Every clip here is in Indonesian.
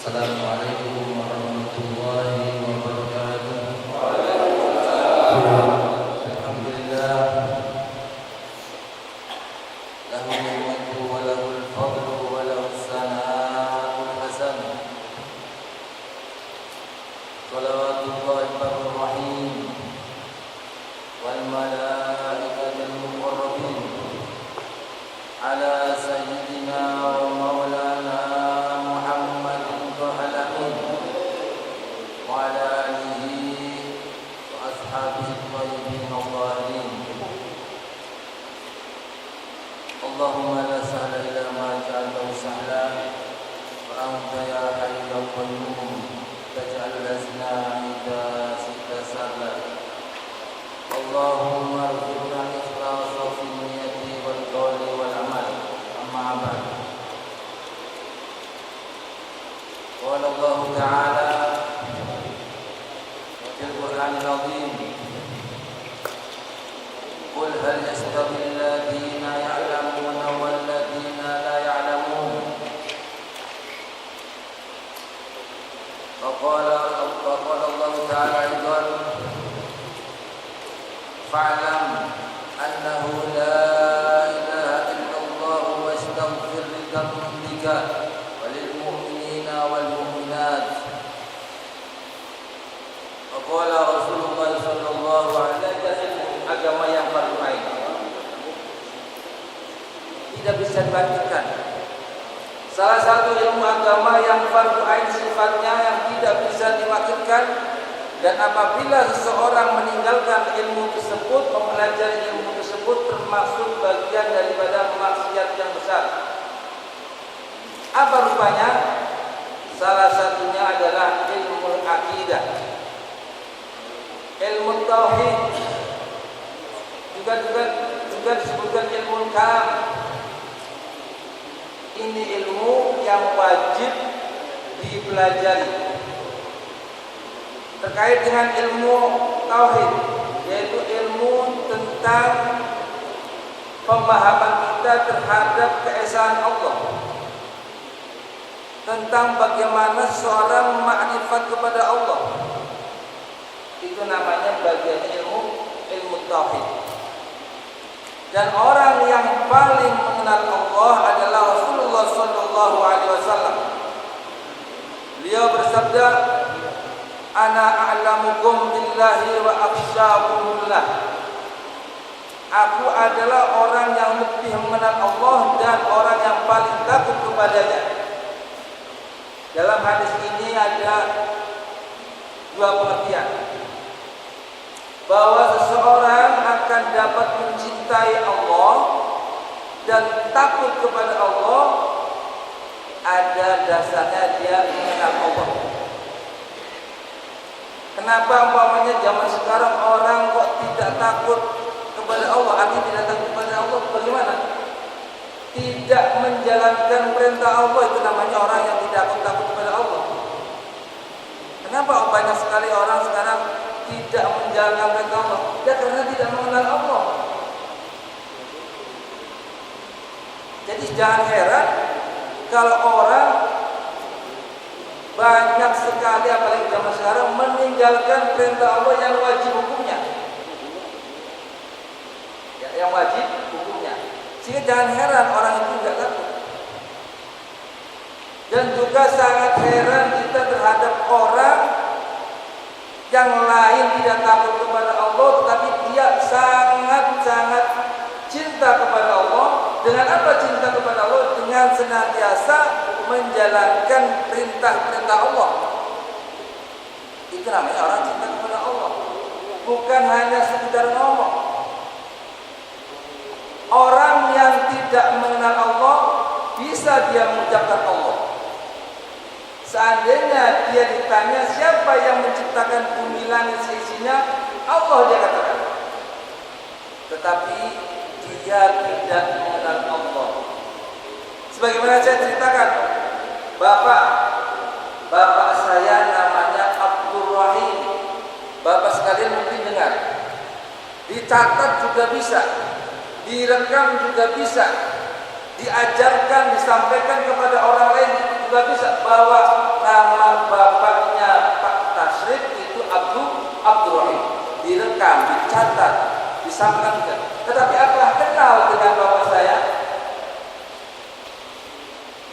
Assalamualaikum warahmatullahi wabarakatuh. Alhamdulillah, lahul mulku wa lahul fadlu wa lahus sana'ul hasan. Shalawatullahi barur rahim wal malaikatul muqarrabin ala sayyidina wa maulana Allahumma la sahla illa ma ja'altahu sahla wa anta ya hayyu ya qayyum taj'al lazna idza sita sahla. Allahumma arzuqna ikhlasa fi niyyati wal qawli wal amal. Amma ba'd. Qala Allah ta'ala fil Qur'anil 'azim, qul hal yastawi alladhina ya'lamuna wal ladhina la ya'lamun. Faqala Allah ta'ala aidan, fa'lam annahu la ilaha illallah wastaghfir li dhanbika walil mu'minina wal mu'minat. Faqala Rasulullah sallallahu alaihi wasallam, agama yang fardu ain tidak bisa dibandingkan. Salah satu ilmu agama yang fardu ain sifatnya yang tidak bisa diwakilkan, dan apabila seseorang meninggalkan ilmu tersebut, mempelajari ilmu tersebut termasuk bagian daripada maksiat yang besar. Apa rupanya? Salah satunya adalah ilmu akidah, ilmu tauhid, juga disebutkan ilmu kalam. Ini ilmu yang wajib dipelajari. Terkait dengan ilmu tauhid, yaitu ilmu tentang pemahaman kita terhadap keesaan Allah, tentang bagaimana seorang makrifat kepada Allah. Itu namanya bagian ilmu tauhid. Dan orang yang paling mengenal Allah adalah Rasulullah sallallahu alaihi wasallam. Beliau bersabda, "Ana a'lamukum billahi wa akhsyakumullah." Aku adalah orang yang lebih mengenal Allah dan orang yang paling takut kepadanya. Dalam hadis ini ada dua pengertian, bahwa seseorang akan dapat mencintai Allah dan takut kepada Allah ada dasarnya dia mengenal Allah. Kenapa umpamanya zaman sekarang orang kok tidak takut kepada Allah? Artinya tidak takut kepada Allah bagaimana? Tidak menjalankan perintah Allah, itu namanya orang yang tidak takut kepada Allah. Kenapa banyak sekali orang sekarang tidak menjalankan perintah Allah? Ya karena tidak mengenal Allah. Jadi jangan heran kalau orang banyak sekali, apalagi zaman sekarang, meninggalkan perintah Allah yang wajib hukumnya. Ya, yang wajib hukumnya. Sehingga jangan heran orang itu tidak takut. Dan juga sangat heran kita terhadap orang yang lain tidak takut kepada Allah, tetapi dia sangat-sangat cinta kepada Allah. Dengan apa cinta kepada Allah? Dengan senantiasa menjalankan perintah-perintah Allah. Itu namanya orang cinta kepada Allah. Bukan hanya sekedar ngomong. Orang yang tidak mengenal Allah bisa dia mengucapkan Allah. Seandainya dia ditanya siapa yang menciptakan bumi langit seisinya, Allah dia katakan. Tetapi dia tidak mengenal Allah. Sebagaimana saya ceritakan, bapak saya namanya Abdul Rahim. Bapak sekalian mungkin dengar. Dicatat juga bisa, direkam juga bisa, diajarkan, disampaikan kepada orang lain juga bisa, bahwa direkam, dicatat, disampaikan. Tetapi apakah kenal dengan bapak saya?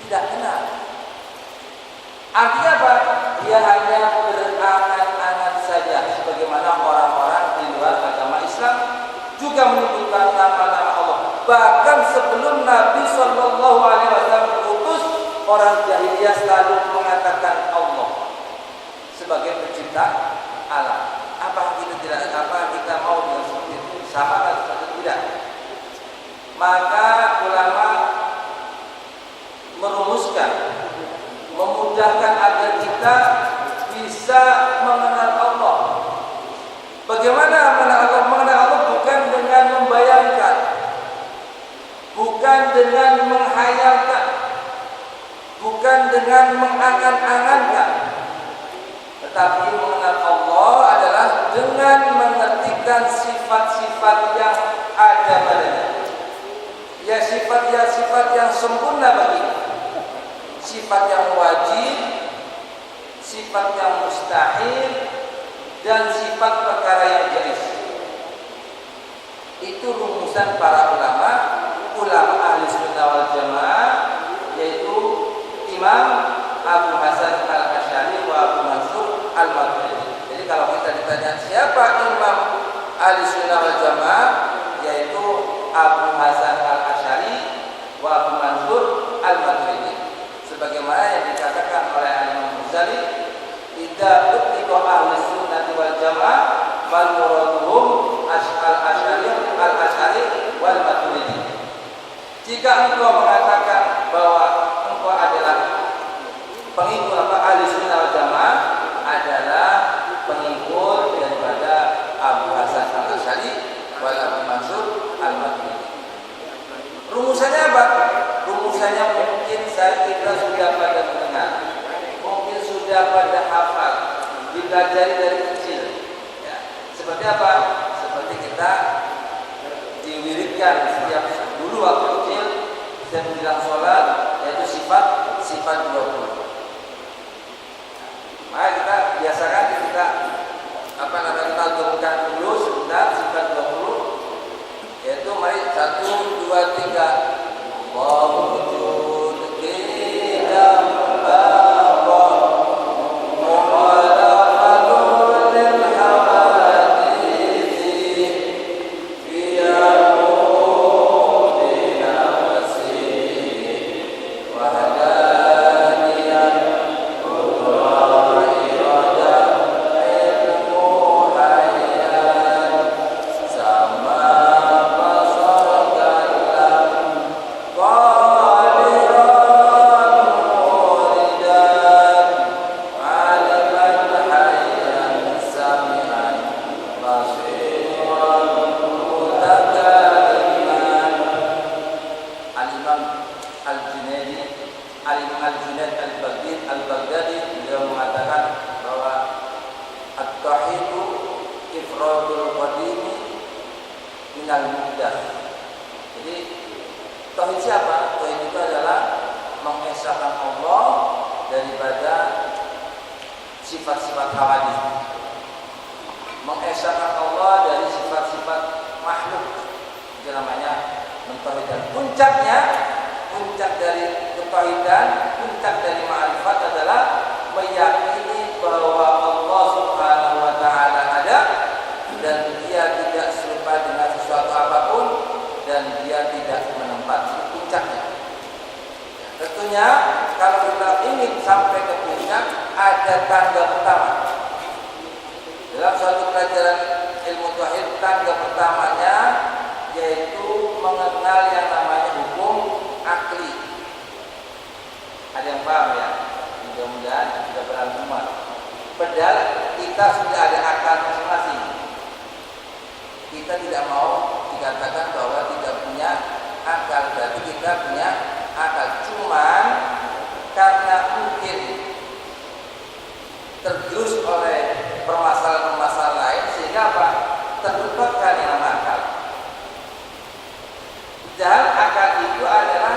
Tidak kenal. Artinya apa? Dia hanya berangan-angan saja, sebagaimana orang-orang di luar agama Islam juga menyebutkan nama-nama Allah. Bahkan sebelum Nabi Shallallahu Alaihi Wasallam diutus, orang jahiliyah selalu mengatakan Allah sebagai pencipta alam. Apa kita mau dengan seperti itu? Sama atau tidak? Maka ulama merumuskan, memudahkan agar kita bisa mengenal Allah. Bagaimana mengenal Allah? Mengenal Allah bukan dengan membayangkan, bukan dengan menghayalkan, bukan dengan mengangan-angankan, tetapi mengenal Allah adalah dengan mengertikan sifat-sifat yang ada padanya. Ya sifat yang sempurna baginya. Sifat yang wajib, sifat yang mustahil, dan sifat perkara yang jaiz. Itu rumusan para ulama ahli sunnah wal jamaah, yaitu Imam Abu Hasan al-Asy'ari wa Abu Mansur al-Maturidi. Jadi kalau kita ditanya siapa Imam ahli sunnah wal jamaah, yaitu Abu Hasan al-Asy'ari wa Abu Mansur al-Maturidi. Sebagaimana yang dikatakan oleh Imam Ghazali, idza utliqa ahli sunnah wal jamaah wal muraduhum al-Asy'ari wal Maturidi. Jika engkau mengatakan bahwa engkau adalah pengikut ahli sunnah wal jamaah, adalah pengikut daripada Abu Hasan al-Asy'ari wal Abu Mansur al-Maturidi. Rumusannya apa? Rumusannya mungkin kita sudah pada mendengar, mungkin sudah pada hafal, dipelajari dari kecil. Ya. Seperti apa? Seperti kita diwiridkan setiap dulu waktu kecil dan menjelang sholat, yaitu sifat 20. Maka kita biasakan kita kita gabungkan dulu sebentar sifat 20, yaitu mari 1, 2, 3. Allahu wujud tidak sifat-sifat hawadits, mengesahkan Allah dari sifat-sifat makhluk. Itu namanya mentauhidkan. Puncak dari ketauhidan, puncak dari ma'rifat adalah meyakini bahwa Allah Subhanahu wa taala ada dan Dia tidak serupa dengan sesuatu apapun dan Dia tidak menempati. Itu puncaknya. Tentunya kalau kita ingin sampai ke puncak, ada tangga pertama. Dalam suatu pelajaran ilmu tauhid, tangga pertamanya yaitu mengenal yang namanya hukum akli. Ada yang paham ya? Mudah-mudahan sudah beragama. Padahal kita sudah ada akal masing-masing. Kita tidak mau dikatakan bahwa tidak punya akal, berarti kita punya akal. Cuman karena mungkin tergerus oleh permasalahan-permasalahan lain, sehingga apa? Terlupakan yang namanya akal. Dan akal itu adalah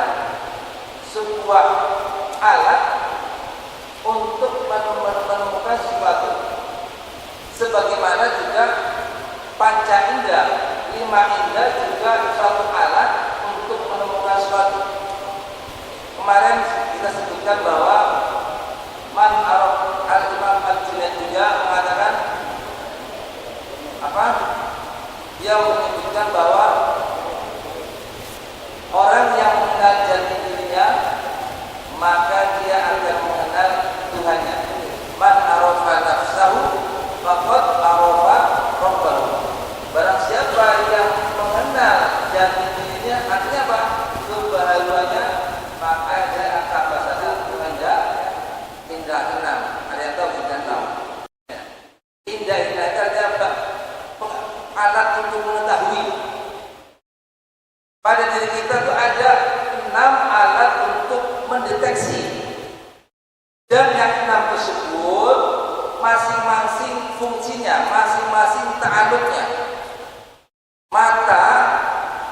sebuah alat untuk menemukan sesuatu. Sebagaimana juga disebutkan bahwa orang yang mengenal jati dirinya maka dia akan mengenal Tuhannya. Man arafa nafsahu faqad arafa rabbahu. Barang siapa yang mengenal jati dirinya, artinya apa? Kebahagiaannya, maka dia akan bersatu kehendak indah. Ada yang tahu indah tahu? Indah itu apa? Alat untuk mengetahui. Pada diri kita itu ada 6 alat untuk mendeteksi, dan yang 6 tersebut masing-masing fungsinya, masing-masing ta'aluknya. Mata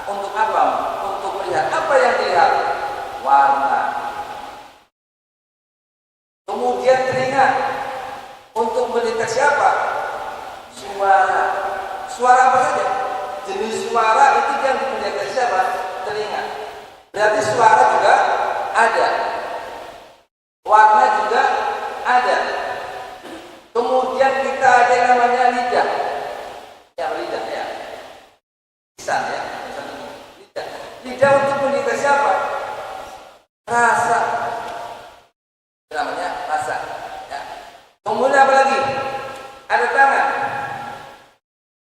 untuk apa? Untuk melihat. Apa yang dilihat? Warna. Kemudian telinga untuk mendeteksi apa? Suara. Suara apa saja? Jenis suara itu yang dimendeteksi apa? Telinga. Berarti suara juga ada, warna juga ada. Kemudian kita ada yang namanya lidah. Ya, lidah ya. Lisan ya. Lidah. Lidah untuk mendeteksi apa? Rasa. Itu namanya rasa. Ya. Kemudian apa lagi? Ada tangan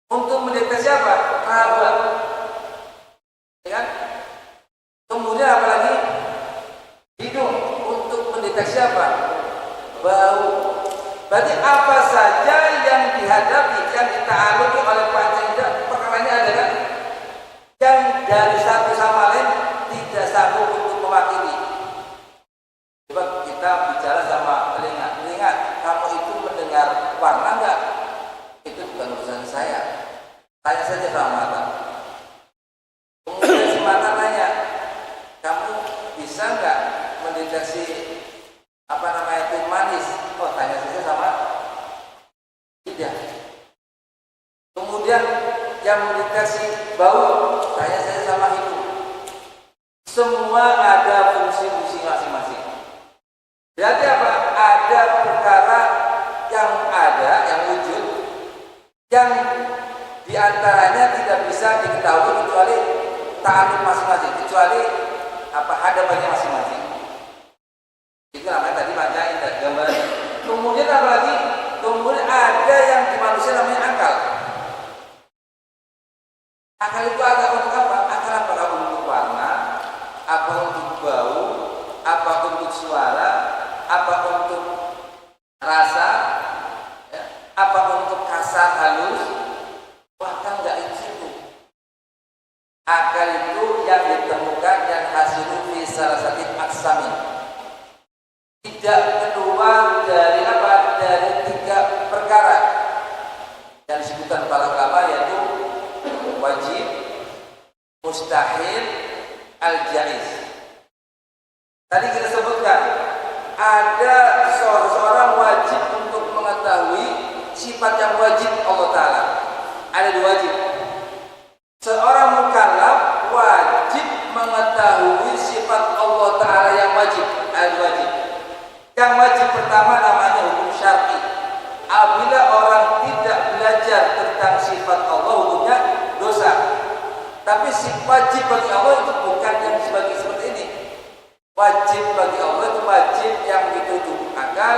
untuk mendeteksi apa? Raba. Ya kan? Kemudian apa lagi? Hidung untuk mendeteksi apa? Bau. Berarti apa saja yang dihadapi, yang dita'alluqi oleh panca indera, perkaranya adalah yang dari satu sama lain tidak sanggup untuk mewakili. Coba kita bicara sama telinga. Telinga, kamu itu mendengar warna enggak? Itu bukan urusan saya. Tanya saja sama mata. Kemudian si mata tanya, kamu bisa nggak mendeteksi apa namanya itu manis? Oh, tanya saja sama lidah. Kemudian yang mendeteksi bau, tanya saja sama hidung. Semua ada fungsi-fungsi masing-masing. Berarti apa? Ada perkara yang ada, yang wujud, yang diantaranya tidak bisa diketahui kecuali ta'alluq masing-masing, kecuali apa hadapannya masing-masing. Itu namanya tadi panca indera, gambaran. Kemudian apa lagi? Kemudian ada yang di manusia namanya akal. Akal itu ada untuk apa? Akal apakah untuk warna, apa untuk bau, apa untuk suara, apa untuk rasa, ya, apa untuk kasar halus. Bahkan enggak itu. Akal itu yang ditemukan yang hasil fi salah satu aksamin. Tidak keluar dari apa? Dari 3 perkara yang disebutkan para ulama, yaitu wajib, mustahil, al-jaiz. Tadi kita sebutkan ada seorang wajib untuk mengetahui sifat yang wajib Allah Ta'ala. Ada 2 wajib. Seorang mukallaf wajib mengetahui sifat Allah Ta'ala yang wajib. Ada 2 wajib. Yang wajib pertama namanya hukum syar'i. Apabila orang tidak belajar tentang sifat Allah, hukumnya dosa. Tapi wajib bagi Allah itu bukan yang seperti ini. Wajib bagi Allah itu wajib yang ditutup akal,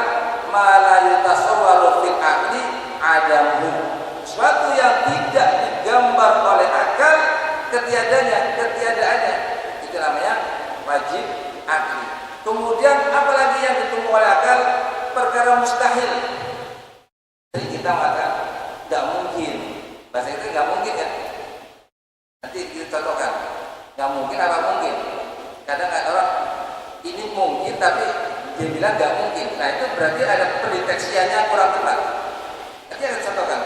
ma la yatasawwaru fil aqli adamu. Sesuatu yang tidak digambar oleh akal ketiadaannya. Itu namanya wajib akli. Kemudian apalagi yang ditunggu oleh akal? Perkara mustahil. Jadi kita mengatakan tidak mungkin. Bahasa itu nggak mungkin ya. Nanti kita contohkan. Nggak mungkin apa mungkin? Kadang ada orang ini mungkin tapi dia bilang nggak mungkin. Nah itu berarti ada pendeteksiannya kurang tepat. Nanti akan contohkan.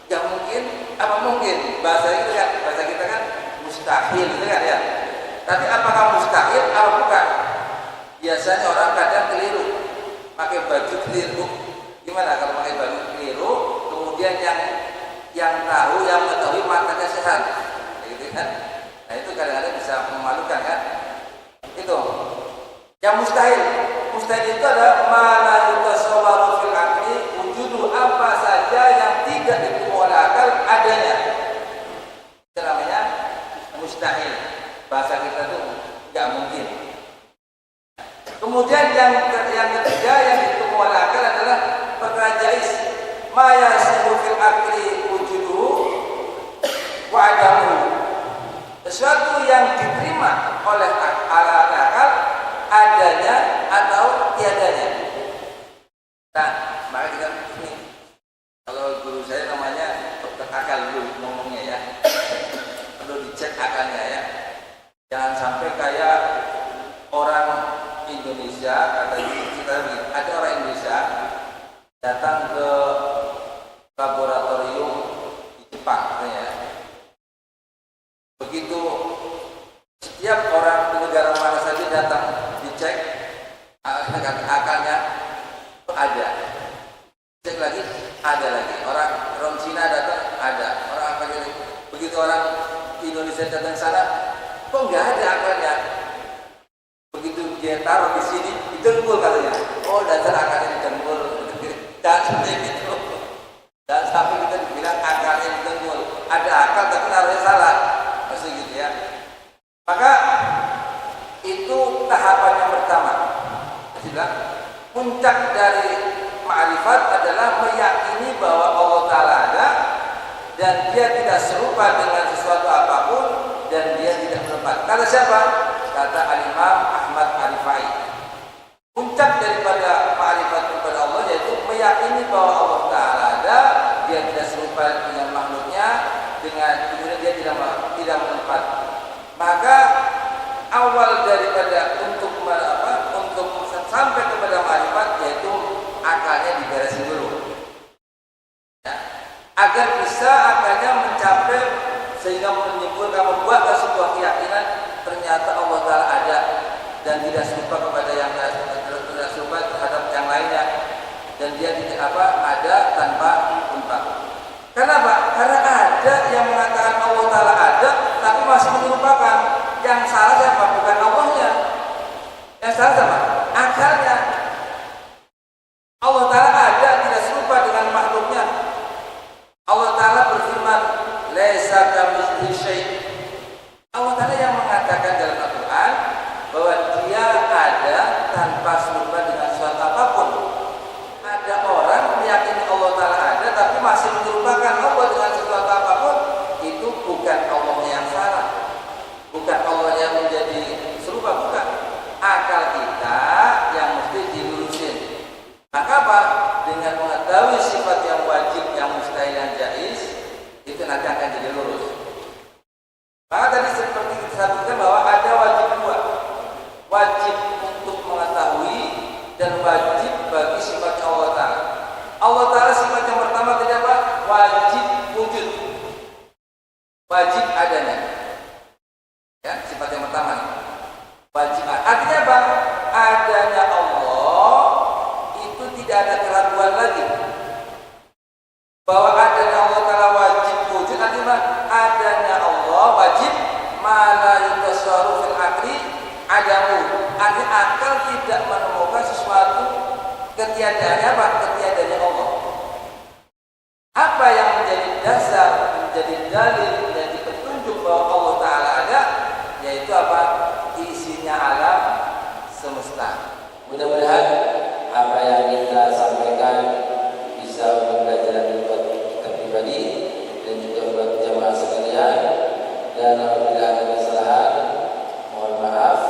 Nggak mungkin apa mungkin? Bahasa itu kan, bahasa kita kan mustahil itu kan ya. Tapi apakah mustahil atau bukan? Biasanya orang kadang keliru, pakai baju keliru. Gimana kalau pakai baju keliru, kemudian yang tahu, yang mengetahui matanya sehat, gitu kan? Nah itu kadang-kadang bisa memalukan kan? Itu. Yang mustahil itu adalah mana yutasawwaru fil aqli, wujudu apa saja yang tidak diterima oleh akal adanya. Itu namanya Kemudian yang ketiga yang didukung oleh akal adalah perkara jais. Ma yasibu fil akli wujuduhu wa adamu. Sesuatu yang diterima oleh akal adanya atau tiadanya. Nah, maka kita ini kalau guru saya namanya dokter akal dulu ngomongnya ya. Perlu dicek akalnya ya. Jangan sampai kayak orang Indonesia, kata kita ada orang Indonesia datang ke laboratorium di Jepang ya. Begitu setiap orang di negara mana saja datang dicek akalnya ada, cek lagi ada lagi. Orang Cina datang ada, orang apa gitu. Begitu orang Indonesia datang sana, kok nggak ada akalnya. Begitu dia taruh di sini, didengkul katanya. Oh, dasar akalnya didengkul. Dan seperti itu. Dan sampai kita dibilang akalnya didengkul. Ada akal tapi naruhnya salah. Maksudnya gitu ya. Maka itu tahapan yang pertama. Jadi puncak dari ma'rifat adalah meyakini bahwa Allah Ta'ala ada dan dia tidak serupa dengan sesuatu apapun dan dia tidak menempat. Kata siapa? Kata Al-Imam Ahmad Arifai. Puncak daripada ma'rifat kepada Allah yaitu meyakini bahwa Allah Ta'ala ada, dia tidak serupa dengan makhluknya, dengan kemudian dia tidak menempat. Maka awal daripada untuk sampai kepada ma'rifat yaitu akalnya diberesin dulu ya, agar bisa akalnya mencapai sehingga membuat sebuah keyakinan ternyata Allah Ta'ala ada dan tidak serupa kepada yang tidak serupa terhadap yang lainnya dan dia tidak ada tanpa tempat. Kenapa? Karena ada yang mengatakan Allah Ta'ala ada tapi masih menyerupakan. Yang salah siapa? Bukan Allahnya. Yang salah siapa? Akalnya. Allah Ta'ala ada tidak serupa dengan makhluknya. Allah Ta'ala berfirman, laisa kamitslihi syai'. Allah Ta'ala yang mengatakan dalam Al-Quran bahwa dia ada tanpa serupa dengan suatu apapun. Ada orang meyakini Allah Ta'ala ada tapi masih menyerupakan Allah dengan sesuatu apapun. Itu bukan Allahnya yang salah, bukan Allah yang menjadi serupa, bukan. Akal kita yang mesti dilurusin. Maka apa? Dengan mengetahui sifat yang wajib, yang mustahil, yang jaiz, itu nanti akan jadi lurus. Maka tadi seperti kita sebutkan bahwa ada wajib dua. Wajib untuk mengetahui dan wajib bagi sifat Allah Ta'ala. Allah Ta'ala sifat yang pertama tadi apa? Wajib wujud. Wajib adanya. Ya, sifat yang pertama nih. Wajib. Artinya apa? Adanya Allah itu tidak ada keraguan lagi. Bahwa adanya Allah Ta'ala wajib wujud. Artinya adanya Allah wajib mana yutasyaru fil akli adamu. Artinya akal tidak menemukan sesuatu ketiadaannya apa? Ketiadaannya Allah. Apa yang menjadi dasar, menjadi dalil, menjadi petunjuk bahwa Allah Ta'ala ada, yaitu apa? Isinya alam semesta. Mudah-mudahan apa yang kita sampaikan bisa membelajar buat kita pribadi dan juga buat jamaah sekalian. Dan apabila ada kesalahan, mohon maaf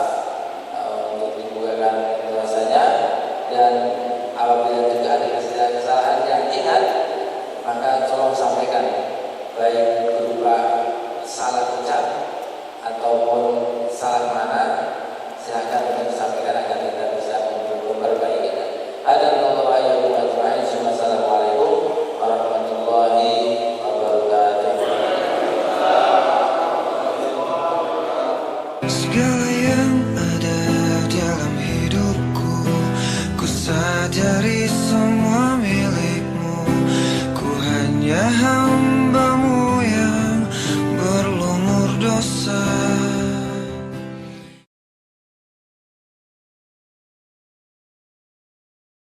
untuk dibukakan bahasanya. Dan apabila juga ada kesalahan yang ingat, maka tolong sampaikan, baik berupa salah ucap ataupun salah mana, silahkan kita sampaikan agar kita bisa memperbaikinya. Assalamualaikum warahmatullahi wabarakatuh. Segala yang ada dalam hidupku, ku sadari semua milikmu. Ku hanya